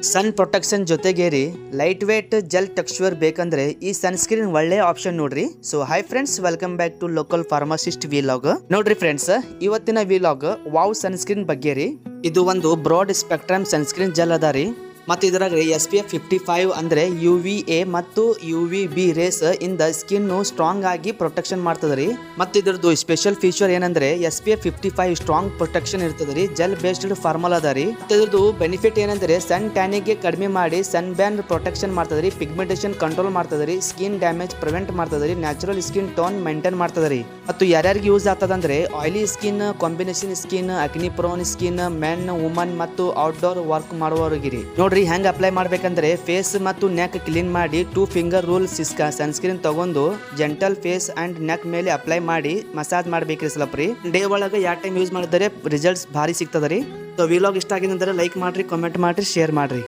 ಸನ್ protection ಜೊತೆಗೇರಿ light weight gel texture ಬೇಕಂದ್ರೆ ಈ ಸನ್ಸ್ಕ್ರೀನ್ ಒಳ್ಳೆ ಆಪ್ಷನ್ ನೋಡ್ರಿ. So hi friends, welcome back to local pharmacist vlog. ನೋಡ್ರಿ ಫ್ರೆಂಡ್ಸ್, ಇವತ್ತಿನ ವಿಲಾಗ್ ವಾವ್ ಸನ್ಸ್ಕ್ರೀನ್ ಬಗ್ಗೆ ರೀ. ಇದು ಒಂದು ಬ್ರಾಡ್ ಸ್ಪೆಕ್ಟ್ರಮ್ ಸನ್ಸ್ಕ್ರೀನ್ ಜೆಲ್ ಅದ ರೀ. ಮತ್ತು ಇದ್ರಾಗ SPF 55 ಅಂದ್ರೆ UVA ಮತ್ತು UVB ರೇಸ್ ಇಂದ ಸ್ಕಿನ್ ಸ್ಟ್ರಾಂಗ್ ಆಗಿ ಪ್ರೊಟೆಕ್ಷನ್ ಮಾಡ್ತದ ರೀ. ಮತ್ತು ಇದ್ರದ್ದು ಸ್ಪೆಷಲ್ ಫೀಚರ್ ಏನಂದ್ರೆ SPF 55 ಸ್ಟ್ರಾಂಗ್ ಪ್ರೊಟೆಕ್ಷನ್ ಇರ್ತದ ರೀ. ಜೆಲ್ ಬೇಸ್ಡ್ ಫಾರ್ಮಲ್ ಅದ ರೀ. ಮತ್ತು ಇದ್ರದ್ದು ಬೆನಿಫಿಟ್ ಏನಂದ್ರೆ ಸನ್ ಟ್ಯಾನಿಗೆ ಕಡಿಮೆ ಮಾಡಿ ಸನ್ ಬ್ಯಾನ್ ಪ್ರೊಟೆಕ್ಷನ್ ಮಾಡ್ತದ ರೀ. ಪಿಗ್ಮೆಂಟೇಷನ್ ಕಂಟ್ರೋಲ್ ಮಾಡ್ತದ ರೀ. ಸ್ಕಿನ್ ಡ್ಯಾಮೇಜ್ ಪ್ರಿವೆಂಟ್ ಮಾಡ್ತದ ರೀ. ನ್ಯಾಚುರಲ್ ಸ್ಕಿನ್ ಟೋನ್ ಮೇಂಟೈನ್ ಮಾಡ್ತದ ರೀ. ಮತ್ತು ಯಾರ್ಯಾರಿಗೆ ಯೂಸ್ ಆಗ್ತದಂದ್ರೆ oily skin, combination skin, acne prone skin, men, woman ಮತ್ತು ಔಟ್ಡೋರ್ ವರ್ಕ್ ಮಾಡುವವರಿಗೆ ರೀ. ನೋಡ್ರಿ ಹೆಂಗ್ ಅಪ್ಲೈ ಮಾಡ್ಬೇಕಂದ್ರೆ ಫೇಸ್ ಮತ್ತು ನೆಕ್ ಕ್ಲೀನ್ ಮಾಡಿ 2 ಫಿಂಗರ್ ರೂಲ್ ಸಿಸ್ಕಾ ಸನ್ಸ್ಕ್ರೀನ್ ತಗೊಂಡು ಜೆಂಟಲ್ ಫೇಸ್ ಅಂಡ್ ನೆಕ್ ಮೇಲೆ ಅಪ್ಲೈ ಮಾಡಿ ಮಸಾಜ್ ಮಾಡ್ಬೇಕ್ರಿ. ಸ್ವಲ್ಪ ರೀ ಡೇ ಒಳಗೆ ಯಾವ ಟೈಮ್ ಯೂಸ್ ಮಾಡಿದರೆ ರಿಸಲ್ಟ್ಸ್ ಭಾರಿ ಸಿಗ್ತದ ರೀ. ಸೊ ವಿಲಾಗ್ ಇಷ್ಟ ಆಗಿದ್ರೆ ಲೈಕ್ ಮಾಡ್ರಿ, ಕಾಮೆಂಟ್ ಮಾಡ್ರಿ, ಶೇರ್ ಮಾಡ್ರಿ.